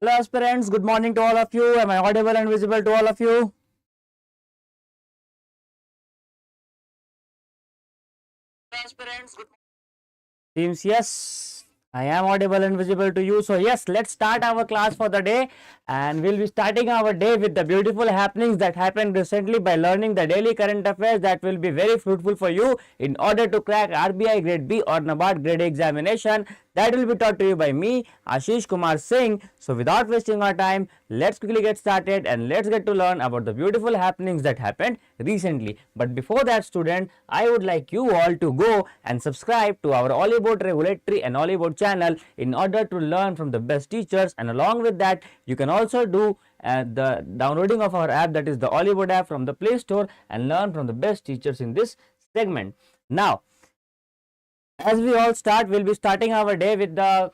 Hello aspirants, good morning to all of you. Am I audible and visible to all of you? Hello aspirants, good morning. Seems yes, I am audible and visible to you. So yes, let's start our class for the day, and we'll be starting our day with the beautiful happenings that happened recently by learning the daily current affairs that will be very fruitful for you in order to crack RBI Grade B or Nabard Grade A examination. That will be taught to you by me, Ashish Kumar Singh. So without wasting our time, let's quickly get started and let's get to learn about the beautiful happenings that happened recently. But before that, student, I would like you all to go and subscribe to our Oliveboard regulatory and Oliveboard channel in order to learn from the best teachers, and along with that, you can also do the downloading of our app, that is the Oliveboard app, from the Play Store, and learn from the best teachers in this segment. Now, as we all start, we'll be starting our day with the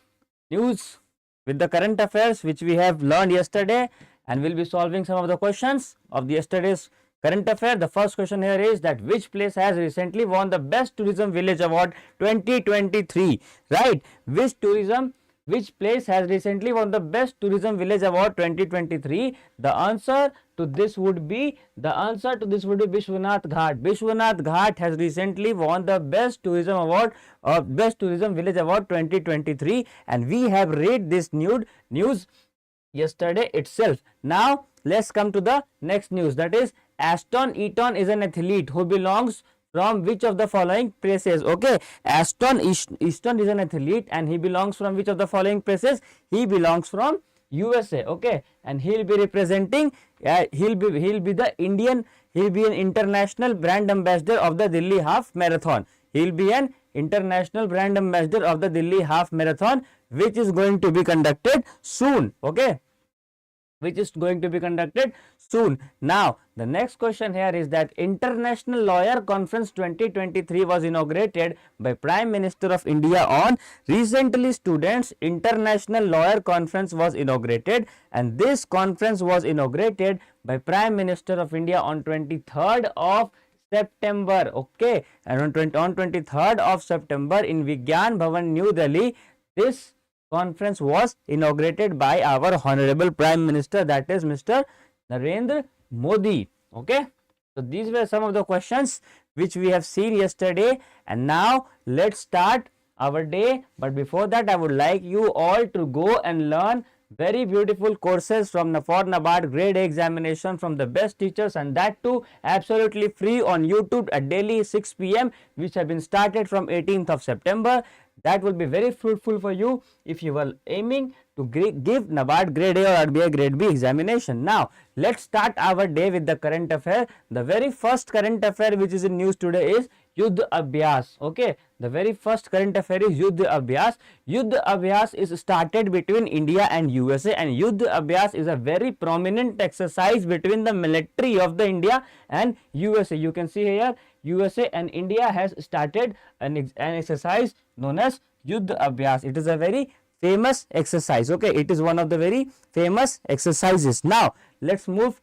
news, with the current affairs which we have learned yesterday, and we'll be solving some of the questions of the yesterday's current affair. The first question here is that which place has recently won the Best Tourism Village Award 2023? Right? Which place has recently won the Best Tourism Village Award 2023? The answer to this would be Vishwanath Ghat. Vishwanath Ghat has recently won the Best Tourism Award or Best Tourism Village Award 2023, and we have read this news yesterday itself. Now let's come to the next news, that is Ashton Eaton is an athlete who belongs from which of the following places? Okay, Ashton Easton is an athlete and he belongs from which of the following places? He belongs from USA. Okay, and he'll be representing he'll be an international brand ambassador of the Delhi Half Marathon. He'll be an international brand ambassador of the Delhi Half Marathon, which is going to be conducted soon. Okay, which is going to be conducted soon. Now, the next question here is that International Lawyer Conference 2023 was inaugurated by Prime Minister of India on recently. Students, International Lawyer Conference was inaugurated, and this conference was inaugurated by Prime Minister of India on 23rd of September. Okay, and on 23rd of September in Vigyan Bhavan, New Delhi, this conference was inaugurated by our Honorable Prime Minister, that is Mr. Narendra Modi. Okay, so these were some of the questions which we have seen yesterday, and now let's start our day. But before that, I would like you all to go and learn very beautiful courses from for Nabard Grade A examination from the best teachers, and that too absolutely free on YouTube at daily 6 p.m. which have been started from 18th of September. That will be very fruitful for you if you are aiming to give Nabard Grade A or RBI Grade B examination. Now, let's start our day with the current affair. The very first current affair which is in news today is Yuddha Abhyas. Okay, the very first current affair is Yuddha Abhyas. Yuddha Abhyas is started between India and USA, and Yuddha Abhyas is a very prominent exercise between the military of the India and USA. You can see here USA and India has started an exercise known as Yuddha Abhyas. It is a very famous exercise. Okay, it is one of the very famous exercises. Now let's move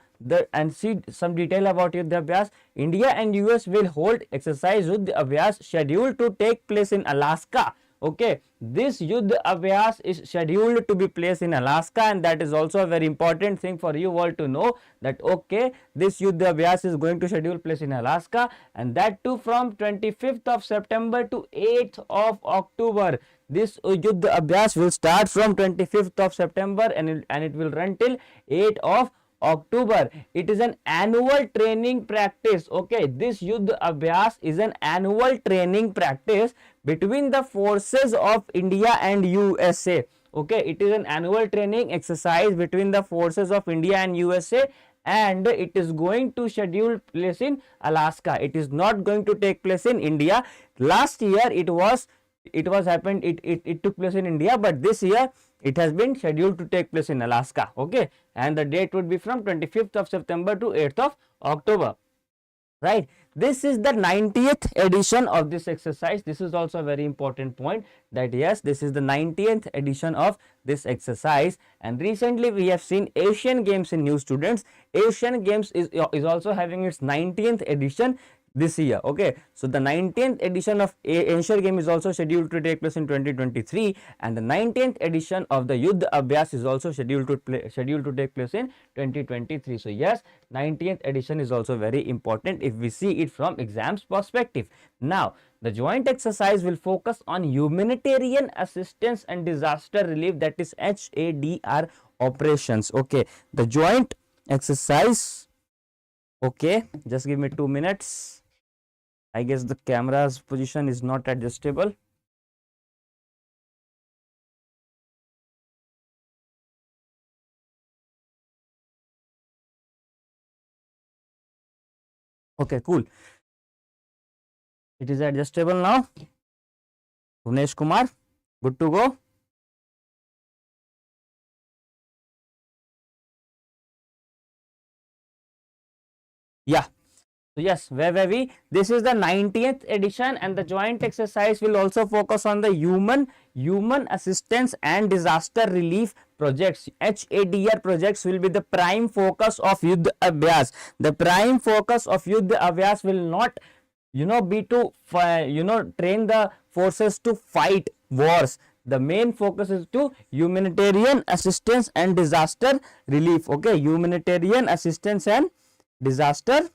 and see some detail about Yuddha Abhyas. India and US will hold exercise Yuddha Abhyas scheduled to take place in Alaska. Okay, this Yuddha Abhyas is scheduled to be placed in Alaska, and that is also a very important thing for you all to know, that okay, this Yuddha Abhyas is going to schedule place in Alaska, and that too from 25th of September to 8th of October. This Yuddha Abhyas will start from 25th of September and it will run till 8th of October. It is an annual training practice. Okay, this Yuddha Abhyas is an annual training practice between the forces of India and USA. Okay, it is an annual training exercise between the forces of India and USA, and it is going to schedule place in Alaska. It is not going to take place in India. Last year it took place in India, but this year it has been scheduled to take place in Alaska. Okay, and the date would be from 25th of September to 8th of October. Right, this is the 90th edition of this exercise. This is also a very important point, that yes, this is the 90th edition of this exercise, and recently we have seen Asian Games in news, students. Asian Games is also having its 90th edition. this year. Okay, so the 19th edition of Ancient Game is also scheduled to take place in 2023, and the 19th edition of the Yuddha Abhyas is also scheduled to take place in 2023. So yes, 19th edition is also very important if we see it from exams perspective. Now the joint exercise will focus on humanitarian assistance and disaster relief, that is HADR operations. Okay, the joint exercise, okay, just give me 2 minutes. I guess the camera's position is not adjustable. Okay, cool. It is adjustable now. Bhuvnesh Kumar, good to go. Yeah. So yes, where were we? This is the 90th edition, and the joint exercise will also focus on the human assistance and disaster relief projects. HADR projects will be the prime focus of Yuddha Abhyas. The prime focus of Yuddha Abhyas will not, be to train the forces to fight wars. The main focus is to humanitarian assistance and disaster relief. Okay, humanitarian assistance and disaster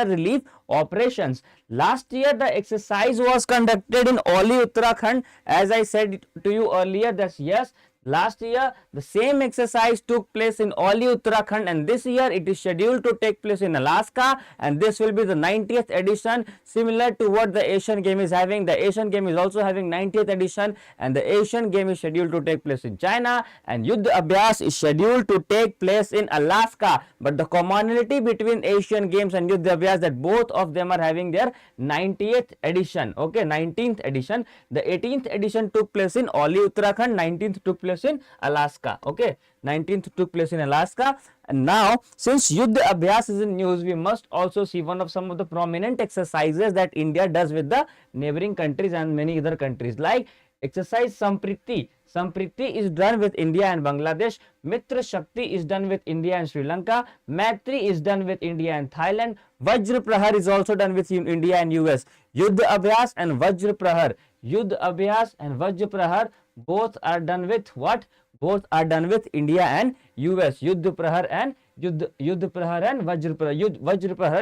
relief operations. Last year the exercise was conducted in Oli, Uttarakhand. As I said to you earlier, that yes, last year the same exercise took place in Oli, Uttarakhand, and this year it is scheduled to take place in Alaska, and this will be the 90th edition, similar to what the Asian Game is having. The Asian Game is also having 90th edition, and the Asian Game is scheduled to take place in China, and Yuddha Abhyas is scheduled to take place in Alaska. But the commonality between Asian Games and Yuddha Abhyas, that both of them are having their 90th edition. Okay, 19th edition. The 18th edition took place in Oli, Uttarakhand. 19th took place in Alaska. Okay, 19th took place in Alaska. And now, since Yuddha Abhyas is in news, we must also see some of the prominent exercises that India does with the neighboring countries and many other countries, like exercise Sampriti. Sampriti is done with India and Bangladesh. Mitra Shakti is done with India and Sri Lanka. Maitri is done with India and Thailand. Vajra Prahar is also done with India and US. Yuddha Abhyas and Vajra Prahar. Yuddha Abhyas and Vajra Prahar both are done with what? Both are done with India and US. Yuddha Prahar and Vajra Prahar and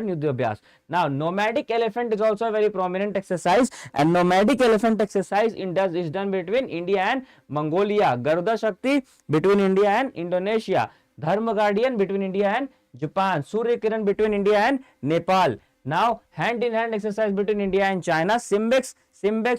Yuddha Abhyas. Now, nomadic elephant is also a very prominent exercise, and nomadic elephant exercise is done between India and Mongolia. Garuda Shakti between India and Indonesia. Dharma Guardian between India and Japan. Surya Kiran between India and Nepal. Now, hand in hand exercise between India and China. Simbex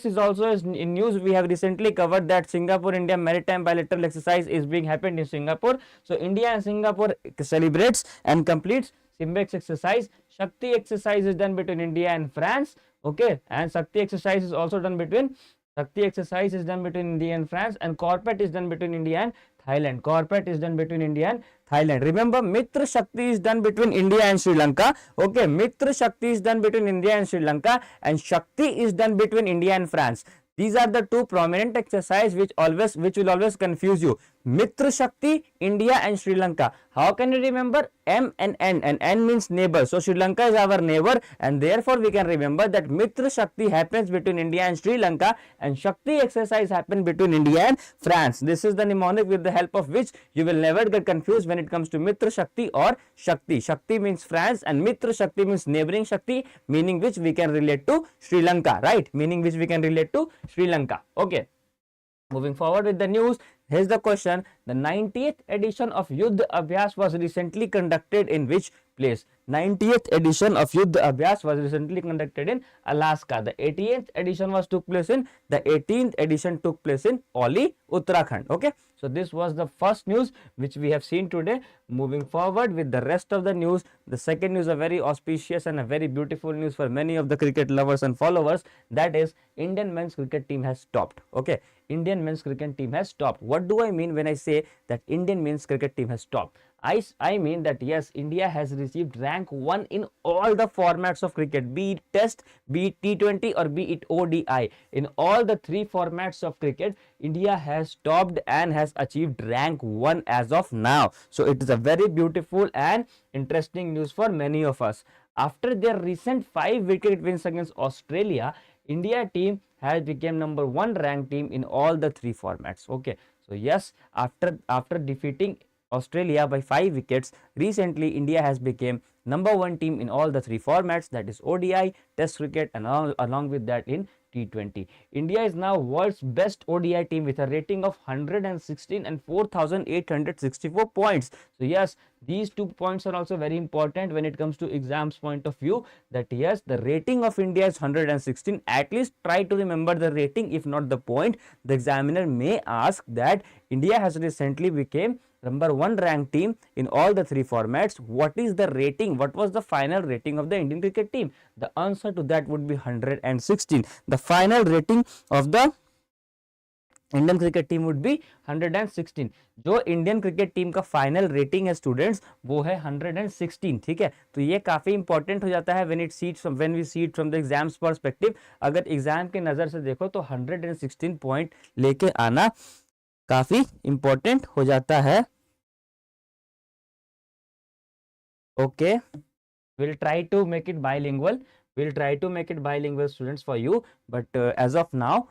is also in news. We have recently covered that Singapore India maritime bilateral exercise is being happened in Singapore. So India and Singapore celebrates and completes Simbex exercise. Shakti exercise is done between India and France. Okay, and Shakti exercise is also done between India and France, and Corpet is done between India and Thailand. Corpet is done between India and Thailand. Remember, Mitra Shakti is done between India and Sri Lanka. Okay, Mitra Shakti is done between India and Sri Lanka, and Shakti is done between India and France. These are the two prominent exercises which will always confuse you. Mitra Shakti, India and Sri Lanka. How can you remember? M and N, and N means neighbor. So Sri Lanka is our neighbor, and therefore we can remember that Mitra Shakti happens between India and Sri Lanka, and Shakti exercise happens between India and France. This is the mnemonic with the help of which you will never get confused when it comes to Mitra Shakti or Shakti. Shakti means France and Mitra Shakti means neighboring Shakti, meaning which we can relate to Sri Lanka, right? Meaning which we can relate to Sri Lanka. Okay. Moving forward with the news, here's the question. The 90th edition of Yuddha Abhyas was recently conducted in which place? 90th edition of Yuddha Abhyas was recently conducted in Alaska. The 18th edition took place in Oli, Uttarakhand. Okay, so this was the first news which we have seen today. Moving forward with the rest of the news, the second news, a very auspicious and a very beautiful news for many of the cricket lovers and followers, that is Indian men's cricket team has stopped. Okay, Indian men's cricket team has stopped. What do I mean when I say that Indian men's cricket team has stopped? I mean that yes, India has received rank 1 in all the formats of cricket, be it Test, be it T20 or be it ODI. In all the 3 formats of cricket, India has topped and has achieved rank 1 as of now. So it is a very beautiful and interesting news for many of us. After their recent 5 wicket wins against Australia, India team has become number 1 ranked team in all the 3 formats. Okay, so yes, after defeating Australia by 5 wickets, recently India has become number 1 team in all the 3 formats, that is ODI, Test cricket, and along with that in T20. India is now world's best ODI team with a rating of 116 and 4,864 points. So yes, these 2 points are also very important when it comes to exams point of view, that yes, the rating of India is 116. At least try to remember the rating, if not the point. The examiner may ask that India has recently become number 1 ranked team in all the 3 formats. What is the rating? What was the final rating of the Indian cricket team? The answer to that would be 116. The final rating of the Indian cricket team would be 116. जो Indian cricket team का final rating है students, वो है 116. ठीक है, तो ये काफी इंपॉर्टेंट हो जाता है when we see it from the exams perspective. अगर एग्जाम के नजर से देखो तो 116 पॉइंट लेके आना काफी इंपॉर्टेंट हो जाता है. Okay, we'll try to make it bilingual. We'll try to make it bilingual, students, for you. But as of now,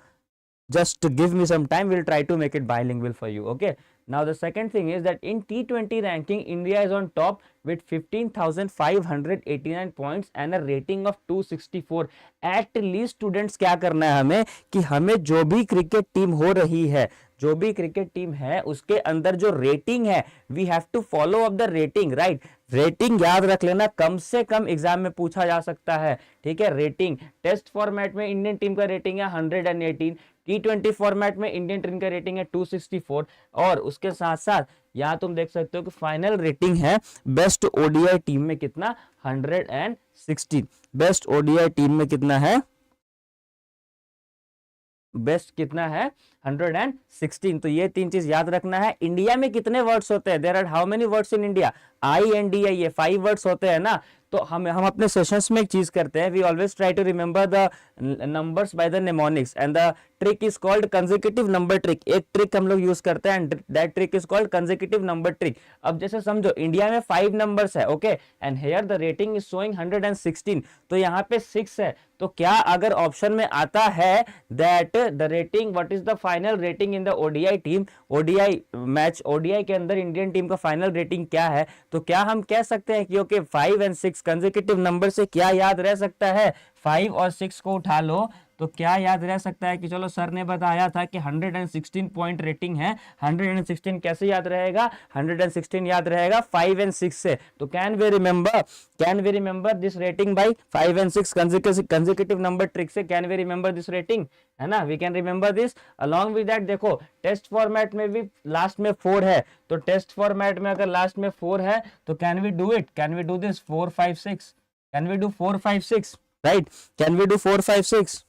just give me some time. We'll try to make it bilingual for you. Okay. Now the second thing is that in T20 ranking, India is on top with 15,589 points and a rating of 264. At least students क्या करना है हमें कि हमें जो भी cricket team हो रही है, जो भी क्रिकेट टीम है उसके अंदर जो रेटिंग है, we have to follow up the rating. Right, rating याद रख लेना, कम से कम एग्जाम में पूछा जा सकता है. ठीक है, रेटिंग टेस्ट फॉर्मेट में इंडियन टीम का रेटिंग है 118, T20 फॉर्मेट में इंडियन टीम का रेटिंग है 264, और उसके साथ साथ यहाँ तुम देख सकते हो कि फाइनल रेटिंग है बेस्ट ओडीआई टीम में कितना, 116. बेस्ट ओडीआई टीम में कितना है, बेस्ट कितना है, 116. तो ये 3 चीज याद रखना है. इंडिया में कितने वर्ड्स होते हैं, there are how many words in India, INDI, ये 5 वर्ड्स होते हैं ना. तो हम अपने सेशंस में एक चीज करते हैं, we always try to remember the numbers by the mnemonics and the trick is called consecutive number trick. एक ट्रिक हम लोग यूज करते हैं and that trick is called consecutive number trick. अब जैसे समझो इंडिया में 5 नंबर्स है, okay, and here the rating is showing 116, तो यहाँ पे 6 है. तो क्या अगर ऑप्शन में आता है that the rating, what is the final rating in the ODI team, ODI match, ODI के अंदर इंडियन टीम का फाइनल रेटिंग क्या है, तो क्या हम कह सकते हैं कि ओके 5 और 6 कंसेक्यूटिव नंबर से क्या याद रह सकता है, 5 और 6 को उठा लो तो क्या याद रह सकता है कि चलो सर ने बताया था कि 116 पॉइंट रेटिंग है, 116 कैसे याद रहेगा, 116 याद रहेगा 5 और 6 से. तो can we remember this rating by 5 और 6 कंसेक्यूटिव नंबर ट्रिक से, can we remember this rating, है ना, we can remember this. Along with that देखो टेस्ट फॉर्मेट में भी लास्ट में 4 है, तो टेस्ट फॉर्मेट में अगर लास्ट में 4 है तो can we do it, can we do this 4 5 6, can we do 4 5 6, right, can we do 4 5 6,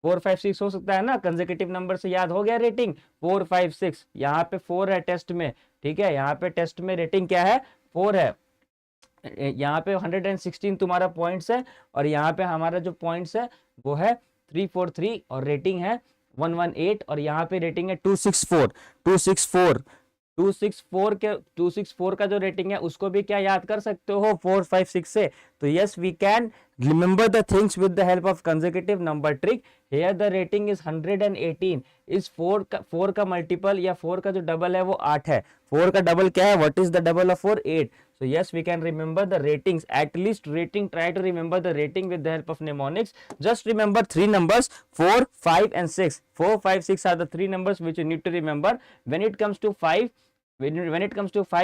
4 5 6 हो सकता है ना, कंसेक्यूटिव नंबर से याद हो गया रेटिंग 4 5 6. यहाँ पे 4 है टेस्ट में, ठीक है, यहाँ पे टेस्ट में रेटिंग क्या है, 4 है. यहाँ पे 116 तुम्हारा पॉइंट्स है और यहाँ पे हमारा जो पॉइंट्स है वो है 343 और रेटिंग है 118 और यहाँ पे रेटिंग है 264 का जो रेटिंग है उसको भी क्या याद कर सकते हो 4 5 6 से. तो yes, we can remember the things with the help of consecutive number trick. Here the rating is 118. इस 4 का मल्टीपल या 4 का जो डबल है वो 8 है. 4 का डबल क्या है, what is the double of 4? 8. So yes, we can remember the ratings. At least rating, try to remember the rating with the help of mnemonics. Just remember 3 numbers, 4, 5 and 6. 4, 5, 6 are the 3 numbers which you need to remember. When it comes to 5,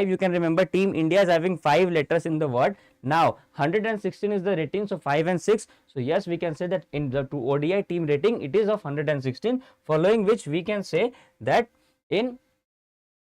you can remember Team India is having 5 letters in the word. Now 116 is the rating, so 5 and 6. So yes, we can say that in the ODI team rating it is of 116. Following which we can say that in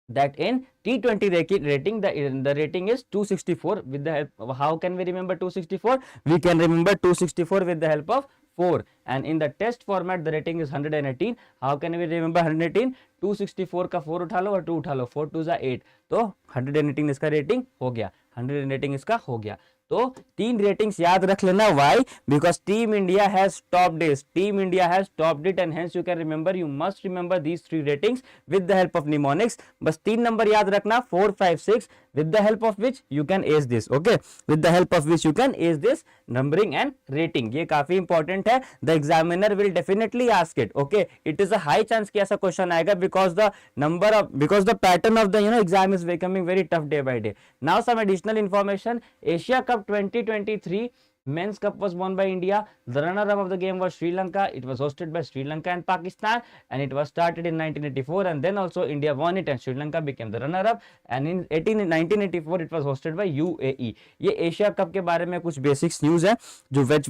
T20 rating the rating is 264 with the help. How can we remember 264? We can remember 264 with the help of 4 and in the test format the rating is 118. How can we remember 118? 264 का 4 उठा लो और 2 उठा लो, 4 2 जा 8, तो 118 इसका rating हो गया, 118 इसका हो गया। तो 3 रेटिंग्स याद रख लेना। Why? Because team India has topped this, team India has topped it and hence you can remember, you must remember these 3 ratings with the help of mnemonics. बस 3 नंबर याद रखना, 4 5 6, with the help of which you can ace this, okay, with the help of which you can ace this numbering and rating। ये काफी important है, the examiner will definitely ask it, okay, it is a high chance कि ऐसा question आएगा because the pattern of the exam is becoming very tough day by day। Now some additional information, Asia Cup 2023 men's cup was won by India. The runner-up of the game was Sri Lanka. It was hosted by Sri Lanka and Pakistan, and it was started in 1984, and then also India won it and Sri Lanka became the runner-up, and in 1984 it was hosted by UAE। ये Asia cup के बारे में कुछ basics news है जो which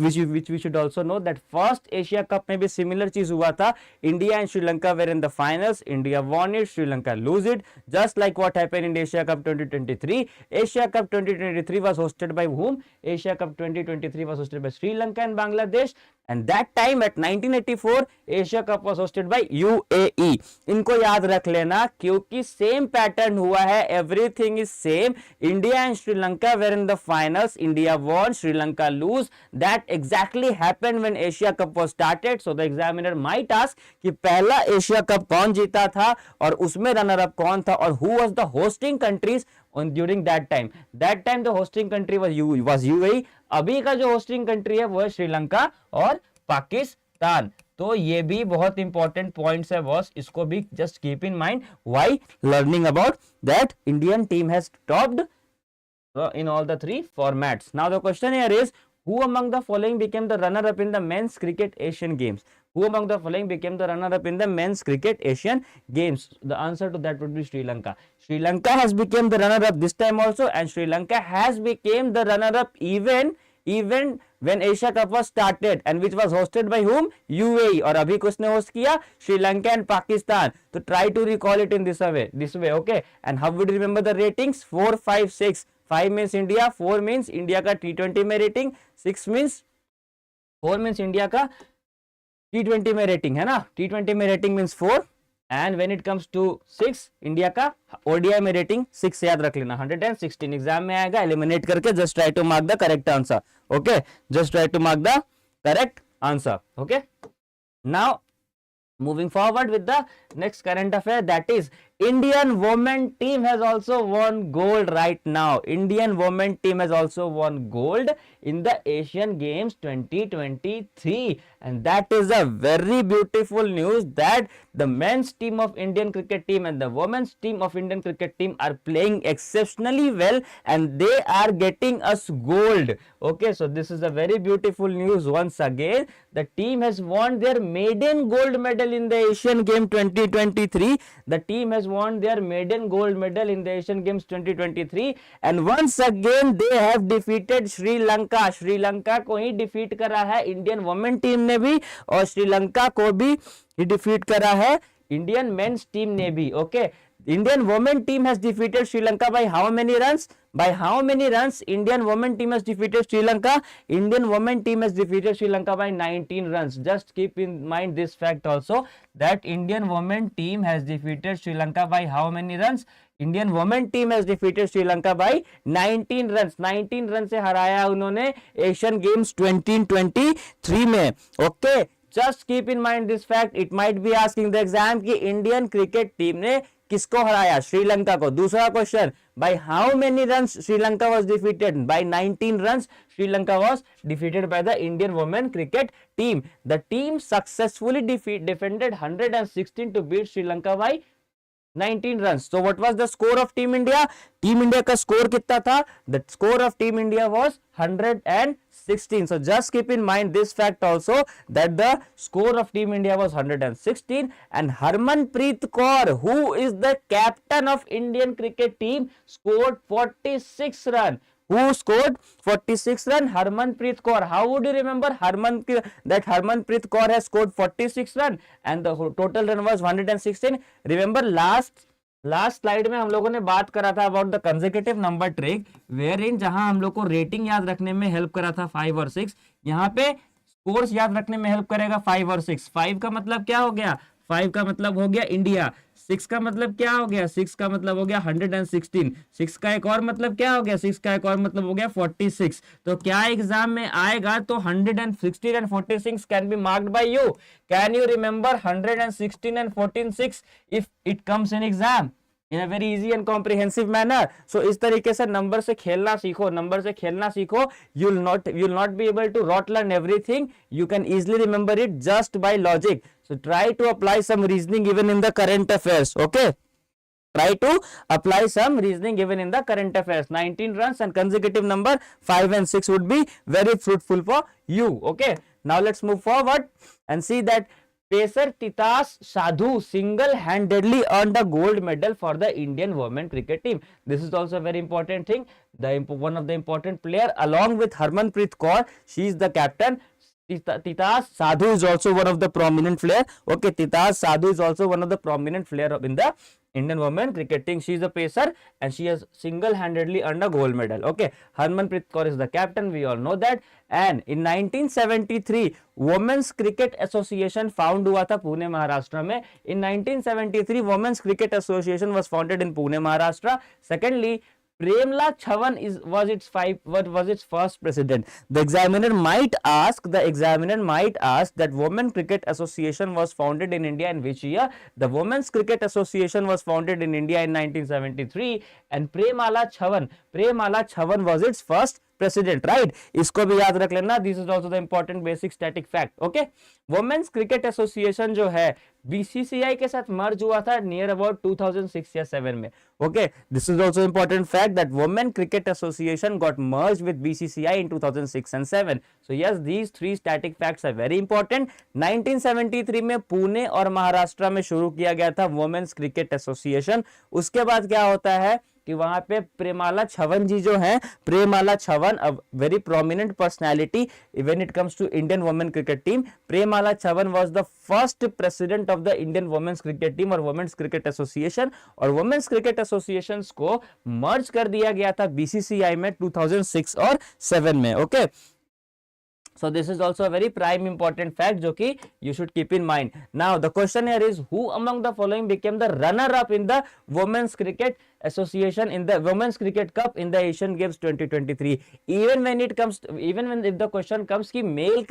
we should also know that first Asia cup में भी similar चीज हुआ था। India and Sri Lanka were in the finals, India won it, Sri Lanka lose it, just like what happened in Asia Cup 2023। Asia Cup 2023 was hosted by whom? Asia Cup 2023 was hosted by Sri Lanka and Bangladesh, and that time at 1984 Asia Cup was hosted by UAE। इनको याद रख लेना क्योंकि same pattern हुआ है, everything is same. India and Sri Lanka were in the finals, India won, Sri Lanka lose, that exactly happened when Asia cup was started. So the examiner might ask कि पहला Asia cup कौन जीता था और उसमें रनर अप कौन था और who was the hosting countries on during that time the hosting country was UAE। अभी का जो होस्टिंग कंट्री है वो है श्रीलंका और पाकिस्तान। तो ये भी बहुत इंपॉर्टेंट पॉइंट्स है बॉस, इसको भी just keep in mind why learning about that Indian team has topped in all the 3 formats। Now the question here is, who among the following became the runner up in the men's cricket Asian games? Who among the following became the runner up in the men's cricket Asian games? The answer to that would be Sri Lanka। Sri Lanka has become the runner up this time also, and Sri Lanka has became the runner up even when Asia Cup was started, and which was hosted by whom? UAE। और अभी किसने host किया? Sri Lanka and Pakistan. तो try to recall it in this way, okay? And how would you remember the ratings? 4 5 6। 5 means India, 4 means India का T20 में rating, 4 means India का T20 में rating है ना, T20 में rating means 4, and when it comes to 6 India का ODI में rating 6 याद रख लेना, 116। एग्जाम में आएगा, एलिमिनेट करके just try to mark the correct answer, okay, just try to mark the correct answer, okay. Now moving forward with the next current affair, that is Indian women team has also won gold right now। Indian women team has also won gold in the Asian Games 2023, and that is a very beautiful news that the men's team of Indian cricket team and the women's team of Indian cricket team are playing exceptionally well and they are getting us gold, okay। So this is a very beautiful news once again। The team has won their maiden gold medal in the Asian Game 2023। The team has won their maiden gold medal in the Asian Games 2023, and once again they have defeated Sri Lanka। Sri Lanka को ही defeat करा है Indian women team ने भी, और श्रीलंका को भी defeat करा है इंडियन मेंस टीम ने भी, okay. Indian women team has defeated Sri Lanka by how many runs? By how many runs Indian women team has defeated Sri Lanka? Indian women team has defeated Sri Lanka by 19 runs। Just keep in mind this fact also that Indian women team has defeated Sri Lanka by how many runs? Indian women team has defeated Sri Lanka by 19 runs। 19 run से हराया उन्होंने Asian games 2023 में, okay. Just keep in mind this fact, it might be asking the exam कि Indian cricket team ने किसको हराया? श्रीलंका को। दूसरा question, by how many runs Sri Lanka was defeated? By 19 runs Sri Lanka was defeated by the Indian women cricket team। The team successfully defended 116 to beat Sri Lanka by 19 runs। So what was the score of Team India? Team India का score कितना था? The score of Team India was 116। So just keep in mind this fact also that the score of Team India was 116, and Harmanpreet Kaur, who is the captain of Indian cricket team, scored 46 runs। Who scored 46 runs? Harmanpreet Kaur। How would you remember that Harmanpreet Kaur has scored 46 runs and the total run was 116? Remember last slide में हम लोगों ने बात करा था about the consecutive number trick, where in जहां हम लोग को रेटिंग याद रखने में हेल्प करा था 5 और 6। यहाँ पे कोर्स याद रखने में हेल्प करेगा 5 और 6। 5 का मतलब क्या हो गया, 5 का मतलब हो गया इंडिया, 6 का मतलब क्या हो गया, 6 का मतलब हो गया 116, 6 का एक और मतलब क्या हो गया, 6 का एक और मतलब हो गया 46। तो क्या एग्जाम में आएगा, तो 116 and 46 can be marked by you. Can you remember 116 and 46 if it comes in exam in a very easy and comprehensive manner. So इस तरीके से नंबर से खेलना सीखो, नंबर से खेलना सीखो। You will not be able to rote learn everything, you can easily remember it just by logic. So try to apply some reasoning even in the current affairs. Okay, try to apply some reasoning given in the current affairs. 19 runs and consecutive number 5 and 6 would be very fruitful for you. Okay, now let's move forward and see that Pacer Titas Sadhu single-handedly earned a gold medal for the Indian women cricket team. This is also a very important thing. One of the important player along with Harmanpreet Kaur, she is the captain. Titas Sadhu is also one of the prominent player. Okay, Titas Sadhu is also one of the prominent player in the Indian women cricket team. She is a pacer and she has single-handedly earned a gold medal. Okay, Harmanpreet Kaur is the captain. We all know that. And in 1973, Women's Cricket Association found हुआ था पुणे महाराष्ट्र में. In 1973, Women's Cricket Association was founded in Pune, Maharashtra. Secondly, Premla Chavan was its first president. The examiner might ask that Women Cricket Association was founded in India in which year? The Women's Cricket Association was founded in India in 1973 and Premla Chavan was its first president, right? इसको भी याद रख लेना. This is also the important basic static fact. Okay, Women's Cricket Association जो है BCCI के साथ मर्ज हुआ था near about 2006 या 7 में. Okay, this is also important fact that Women Cricket Association got merged with BCCI in 2006 and 7. So yes, these three static facts are very important. 1973 में पुणे और महाराष्ट्र में शुरू किया गया था Women's Cricket Association. उसके बाद क्या होता है कि वहां पे प्रेमाला छवन जी जो हैं, Premala Chavan a very prominent personality when it comes to Indian women cricket team. Premala Chavan was the first president of the Indian women's cricket team और वुमेन्स क्रिकेट एसोसिएशन. और वुमेन्स क्रिकेट एसोसिएशंस को मर्ज कर दिया गया था बीसीसीआई में 2006 और 7 में. Okay, so this is also a very prime important fact जो कि you should keep in mind. Now the question here is, who among the following became the runner up in the Women's Cricket Association in the Women's Cricket Cup in the Asian Games 2023? Even when if the question comes कि male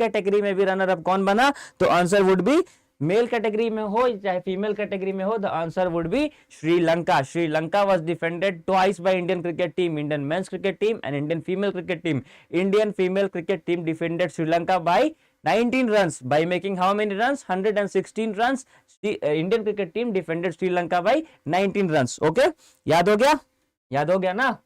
category में भी runner up कौन बना, तो answer would be male category में हो चाहे female category में हो, the answer would be Sri Lanka. Sri Lanka was defended twice by Indian cricket team, Indian men's cricket team and Indian female cricket team. Indian female cricket team defended Sri Lanka by 19 runs by making how many runs? 116 runs. Indian cricket team defended Sri Lanka by 19 runs. Okay, याद हो गया ना?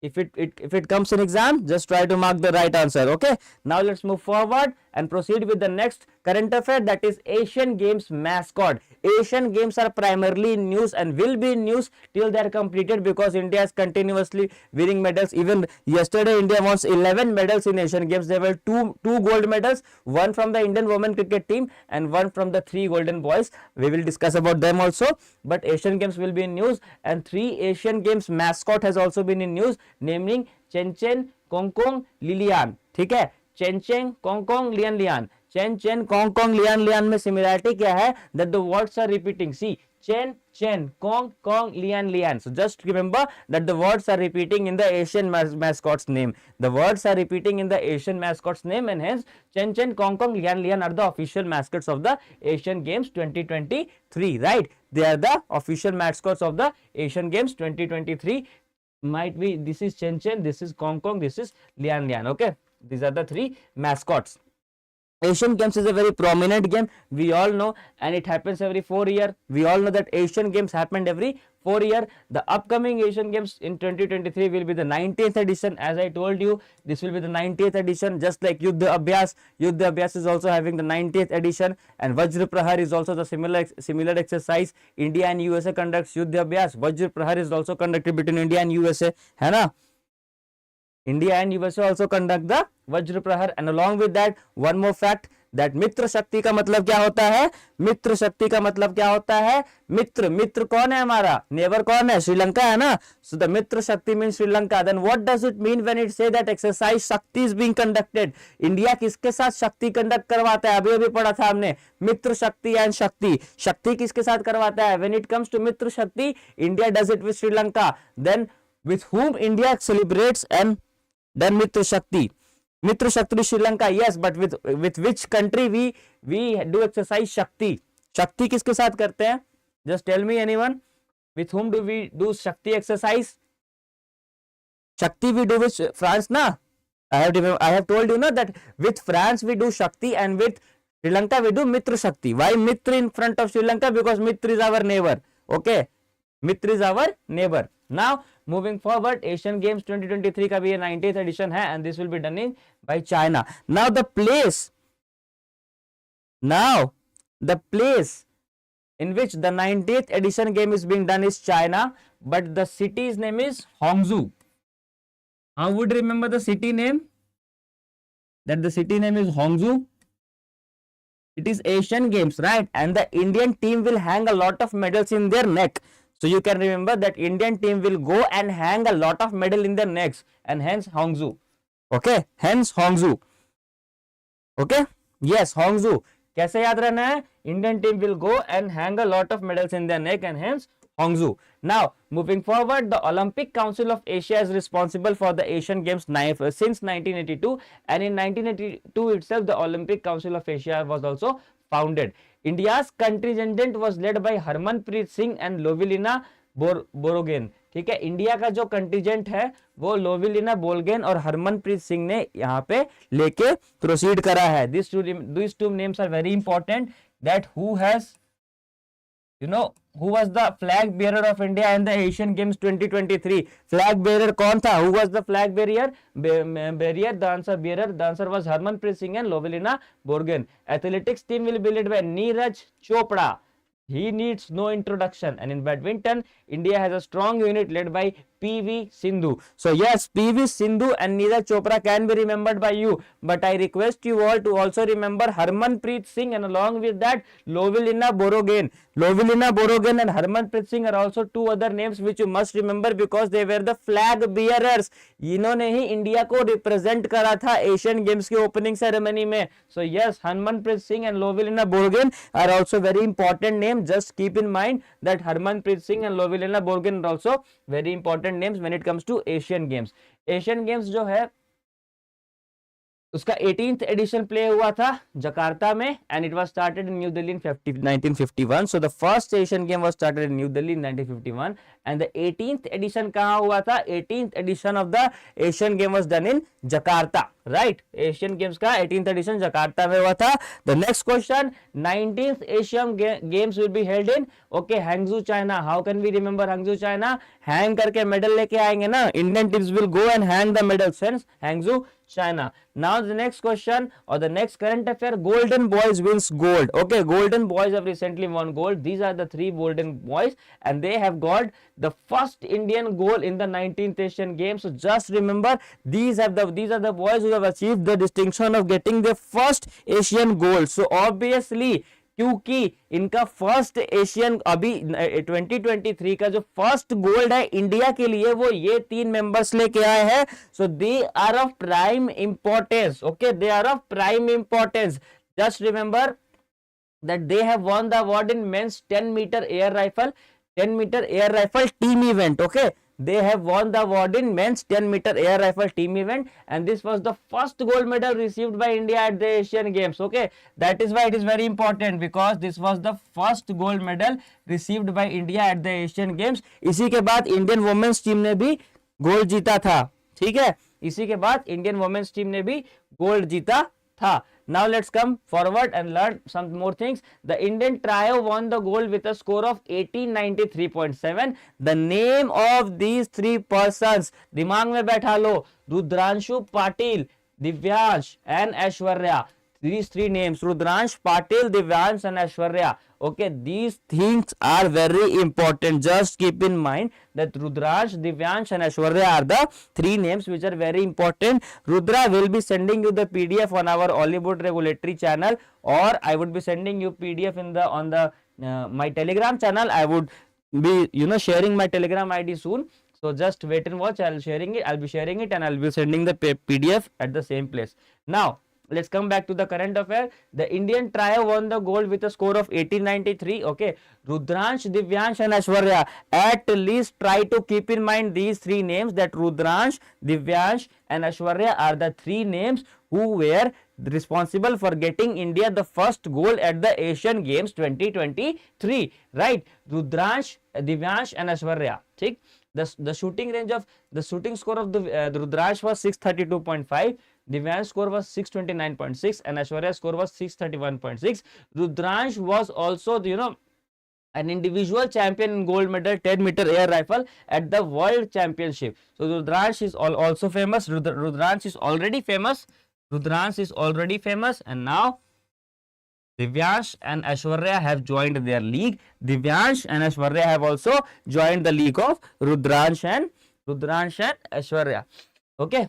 If it comes in exam, just try to mark the right answer. Okay, now let's move forward and proceed with the next current affair, that is Asian Games mascot. Asian Games are primarily in news and will be in news till they are completed because India is continuously winning medals. Even yesterday India won 11 medals in Asian Games. There were two gold medals, one from the Indian women cricket team and one from the 3 golden boys. We will discuss about them also, but Asian Games will be in news and 3 Asian Games mascot has also been in news, naming Chen Chen, Kong Kong, Lilian. ठीक है, Chen Chen, Kong Kong, Lian Lian. Chen Chen, Kong Kong, Lian Lian में similarity क्या है? That the words are repeating. See, Chen Chen, Kong Kong, Lian Lian. So just remember that the words are repeating in the Asian mascot's name. The words are repeating in the Asian mascot's name and hence Chen Chen, Kong Kong, Lian Lian are the official mascots of the Asian Games 2023. Right? They are the official mascots of the Asian Games 2023. Might be this is Chen Chen, this is Kong Kong, this is Lian Lian. Okay, these are the 3 mascots. Asian Games is a very prominent game, we all know, and it happens every 4 years. We all know that Asian Games happened every 4 years. The upcoming Asian Games in 2023 will be the 90th edition. As I told you, this will be the 90th edition, just like Yuddha Abhyas. Yuddha Abhyas is also having the 90th edition, and Vajra Prahar is also the similar exercise. India and USA conducts Yuddha Abhyas. Vajra Prahar is also conducted between India and USA, है ना? India and USA also conduct the Vajra Prahar, and along with that, one more fact, that Mitra Shakti का मतलब क्या होता है, मित्र शक्ति का मतलब क्या होता है, मित्र, मित्र कौन है हमारा, नेबर कौन है, श्रीलंका है ना, सो the Mitra Shakti mean Sri Lanka. Then what does it mean when it say that exercise Shakti is being conducted, India किसके साथ शक्ति कंडक्ट करवाता है, अभी अभी पढ़ा था हमने, मित्र शक्ति एंड शक्ति, शक्ति किसके साथ करवाता है, when it comes to Mitra Shakti India does it with Sri Lanka. Then with whom India celebrates and then Mitra Shakti. Mitra Shakti Sri Lanka, yes, but with which country we do exercise Shakti? Shakti किसके साथ करते हैं? Just tell me anyone. With whom do we do Shakti exercise? Shakti we do with France, na? I have told you na that with France we do Shakti and with Sri Lanka we do Mitra Shakti. Why Mitra in front of Sri Lanka? Because Mitra is our neighbor. Okay, Mitra is our neighbor. Now moving forward, Asian Games 2023 का भी ये 90th edition है and this will be done in by China. Now the place in which the 90th edition game is being done is China, but the city's name is Hangzhou. How would you remember the city name? That the city name is Hangzhou. It is Asian Games, right? And the Indian team will hang a lot of medals in their neck. So you can remember that Indian team will go and hang a lot of medal in their necks and hence Hangzhou. Okay, hence Hangzhou. Okay, yes, Hangzhou. कैसे याद रहना है? Indian team will go and hang a lot of medals in their neck and hence Hangzhou. Now moving forward, the Olympic Council of Asia is responsible for the Asian Games since 1982, and in 1982 itself the Olympic Council of Asia was also founded. India's contingent was led by Harmanpreet Singh and Lovilina Borogan. ठीक है, India का जो contingent है वो लोविलिना बोलगेन और हरमनप्रीत सिंह ने यहाँ पे लेके प्रोसीड करा है. These two names are very important. That who has, you know, who was the flag bearer of India in the Asian Games 2023? Flag bearer कौन था? Who was the flag bearer? The answer was Harmanpreet Singh and Lovilina Borgen. Athletics team will be led by Neeraj Chopra. He needs no introduction. And in badminton, India has a strong unit led by PV Sindhu. So yes, PV Sindhu and Neeraj Chopra can be remembered by you, but I request you all to also remember Harmanpreet Singh, and along with that Lovilina Borogan. Lovilina Borogan and Harmanpreet Singh are also two other names which you must remember because they were the flag bearers. इन्होंने ही India को represent करा था Asian games के opening ceremony में. So yes, Harmanpreet Singh and Lovilina Borogan are also very important names. Just keep in mind that Harmanpreet Singh and Lovilina Borogan are also very important names when it comes to Asian Games. Asian Games जो है उसका 18th addition play हुआ था Jakarta में and it was started in New Delhi in 1951. So the first Asian game was started in New Delhi in 1951 and the 18th edition कहाँ हुआ था? 18th edition of the Asian game was done in Jakarta, right? Asian Games का 18th edition Jakarta में हुआ था. The next question, 19th Asian Games will be held in Hangzhou, China. How can we remember Hangzhou, China? Hang करके medal लेके आएंगे ना. Indian teams will go and hang the medals, hence Hangzhou, China. Now the next question or the next current affair, Golden Boys wins gold. Okay, Golden Boys have recently won gold. These are the three Golden Boys and they have got the first Indian goal in the 19th Asian Games. So just remember these are the boys who have achieved the distinction of getting their first Asian gold. So obviously क्योंकि इनका first Asian अभी 2023 का जो first gold है India के लिए वो ये तीन मेंबर्स लेके आए हैं. So they are of prime importance. Okay, they are of prime importance. Just remember that they have won the award in men's 10-meter air rifle team event. Okay, they have won the award in men's 10-meter air rifle team event and this was the first gold medal received by India at the Asian Games. Okay, that is why it is very important because this was the first gold medal received by India at the Asian Games. इसी के बाद Indian women's team ने भी gold जीता था. ठीक है, इसी के बाद इंडियन वुमेन्स टीम ने भी गोल्ड जीता था. Now let's come forward and learn some more things. The Indian trio won the gold with a score of 1893.7. The name of these three persons, दिमाग में बैठा लो, Rudrangshu Patil, Divyansh and Aishwarya. these three names, Rudransh, Patil, Divyansh and Aishwarya. Okay, these things are very important. Just keep in mind that Rudransh, Divyansh and Aishwarya are the three names which are very important. Rudra will be sending you the PDF on our Oliveboard regulatory channel, or I would be sending you PDF in the on the my Telegram channel. I would be sharing my Telegram ID soon. So just wait and watch. I'll be sharing it and I'll be sending the PDF at the same place. Now let's come back to the current affair. The Indian trio won the gold with a score of 1893. Okay, Rudransh, Divyansh and Aishwarya. At least try to keep in mind these three names, that Rudransh, Divyansh and Aishwarya are the three names who were responsible for getting India the first gold at the Asian Games 2023. Right, Rudransh, Divyansh and Aishwarya. ठीक, the shooting range of the shooting score of the Rudransh was 632.5, Divyansh score was 629.6 and Aishwarya score was 631.6. Rudransh was also an individual champion in gold medal 10-meter air rifle at the world championship. So Rudransh is also famous. Rudransh is already famous. Rudransh is already famous, and now Divyansh and Aishwarya have joined their league. Divyansh and Aishwarya have also joined the league of Rudransh and Aishwarya. Okay.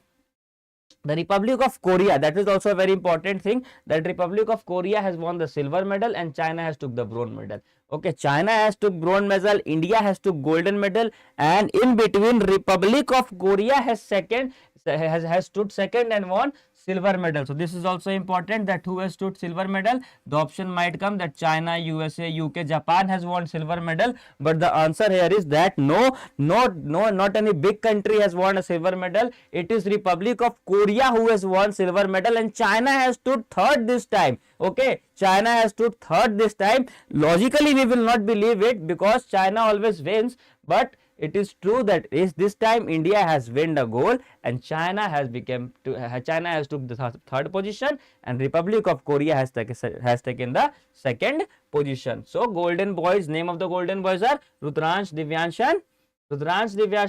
The Republic of Korea, that is also a very important thing, that Republic of Korea has won the silver medal and China has took the bronze medal. Okay, China has took bronze medal, India has took golden medal, and in between Republic of Korea has stood second and won silver medal. So this is also important, that who has stood silver medal. The option might come that China, USA, UK, Japan has won silver medal, but the answer here is that no, not any big country has won a silver medal. It is Republic of Korea who has won silver medal, and China has stood third this time. Okay, China has stood third this time. Logically we will not believe it because China always wins, but it is true that this time India has won a gold and China has took the third position and Republic of Korea has taken the second position. So golden boys, name of the golden boys are Rudransh, Divyansh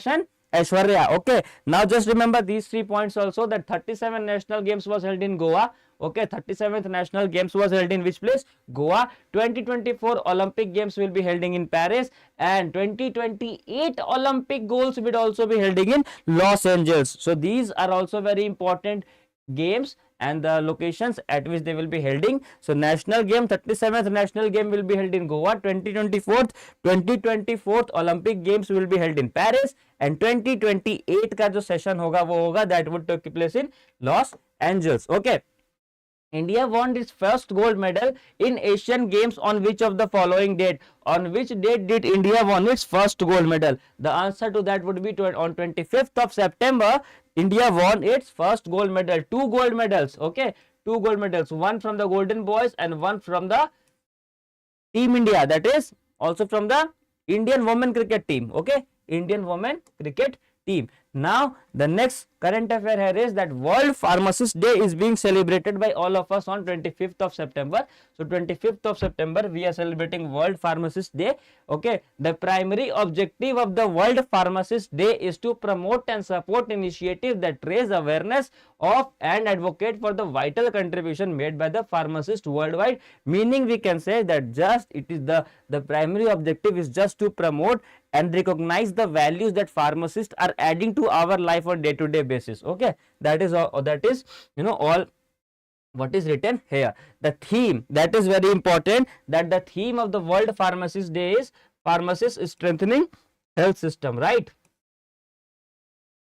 and Aishwarya. Okay, now just remember these 3 points also, that 37 national games was held in Goa. Okay, 37th national games was held in which place? Goa. 2024 Olympic games will be holding in Paris, and 2028 Olympic goals will also be holding in Los Angeles. So these are also very important games and the locations at which they will be holding. So national game, 37th national game will be held in Goa. 2024 Olympic games will be held in Paris, and 2028 का जो session होगा वो होगा that would take place in Los Angeles. Okay. India won its first gold medal in Asian Games on which of the following date? On which date did India won its first gold medal? The answer to that would be on 25th of September. India won its first gold medal. 2 gold medals. Okay, 2 gold medals. One from the Golden Boys and one from the Team India. That is also from the Indian women cricket team. Okay, Indian women cricket team. Now the next current affair here is that World Pharmacist Day is being celebrated by all of us on 25th of September. So 25th of September we are celebrating World Pharmacist Day. Okay, the primary objective of the World Pharmacist Day is to promote and support initiatives that raise awareness of and advocate for the vital contribution made by the pharmacists worldwide. Meaning we can say that the primary objective is just to promote and recognize the values that pharmacists are adding to our life on day-to-day basis. Okay, that is all what is written here. The theme, that is very important, that the theme of the World Pharmacist Day is pharmacist strengthening health system. Right,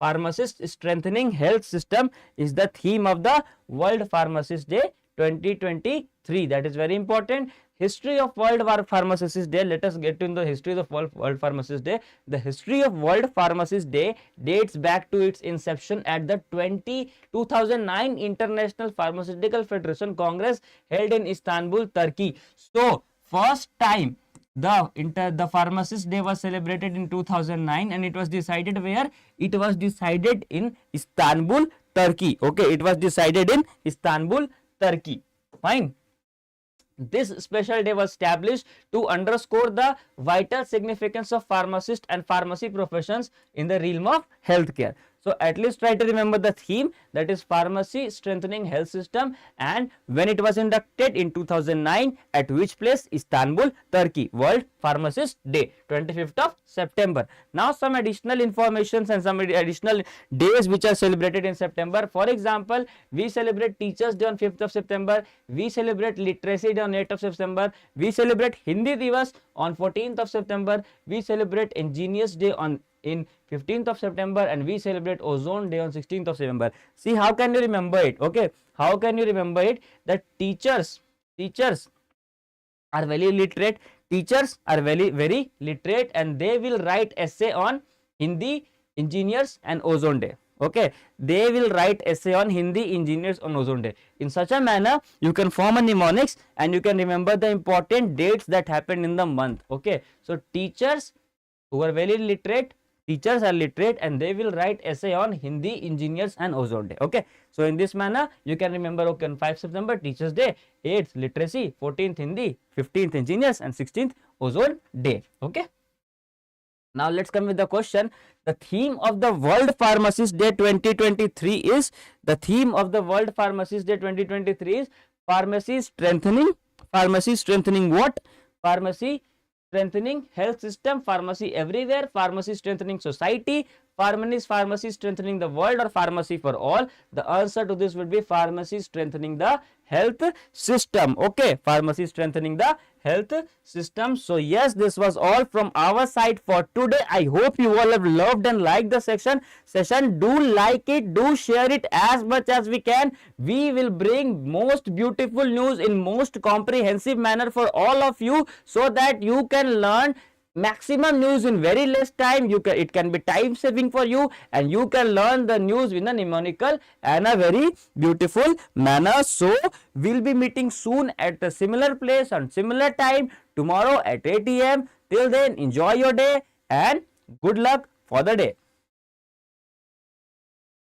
pharmacist strengthening health system is the theme of the World Pharmacist Day 2023. That is very important. History of World Pharmacist Day. Let us get into the history of World Pharmacist Day. The history of World Pharmacist Day dates back to its inception at the 2009 International Pharmaceutical Federation Congress held in Istanbul, Turkey. So first time the Pharmacist Day was celebrated in 2009, and it was decided where? It was decided in Istanbul, Turkey. Okay, it was decided in Istanbul, Turkey. Fine. This special day was established to underscore the vital significance of pharmacists and pharmacy professions in the realm of healthcare. So at least try to remember the theme, that is pharmacy strengthening health system, and when it was inducted in 2009 at which place? Istanbul, Turkey. World Pharmacist Day, 25th of September. Now some additional informations and some additional days which are celebrated in September. For example, we celebrate Teachers Day on 5th of September, we celebrate Literacy Day on 8th of September, we celebrate Hindi Divas on 14th of September, we celebrate Engineers Day on in 15th of September, and we celebrate Ozone Day on 16th of September. See, how can you remember it? Okay, how can you remember it? That teachers are very literate, teachers are very literate, and they will write essay on Hindi, Engineers and Ozone Day. Okay, they will write essay on Hindi, Engineers on Ozone Day. In such a manner you can form a mnemonics and you can remember the important dates that happened in the month. Okay, so teachers who are very literate, teachers are literate and they will write essay on Hindi, Engineers and Ozone Day. Okay, so in this manner you can remember, okay, on 5th September Teachers Day, 8th Literacy, 14th Hindi, 15th Engineers and 16th Ozone Day. Okay, now let's come with the question. The theme of the World Pharmacist Day 2023 is, the theme of the World Pharmacist Day 2023 is pharmacy strengthening what? Pharmacy strengthening health system, pharmacy everywhere, pharmacy strengthening society, pharmacy strengthening the world, or pharmacy for all. The answer to this would be pharmacy strengthening the health system. Okay, pharmacy strengthening the health system. So yes, this was all from our side for today. I hope you all have loved and liked the session. Do like it, do share it as much as we can. We will bring most beautiful news in most comprehensive manner for all of you, so that you can learn maximum news in very less time. It can be time saving for you, and you can learn the news in a mnemonical and a very beautiful manner. So we'll be meeting soon at a similar place and similar time tomorrow at 8 AM. Till then, enjoy your day and good luck for the day.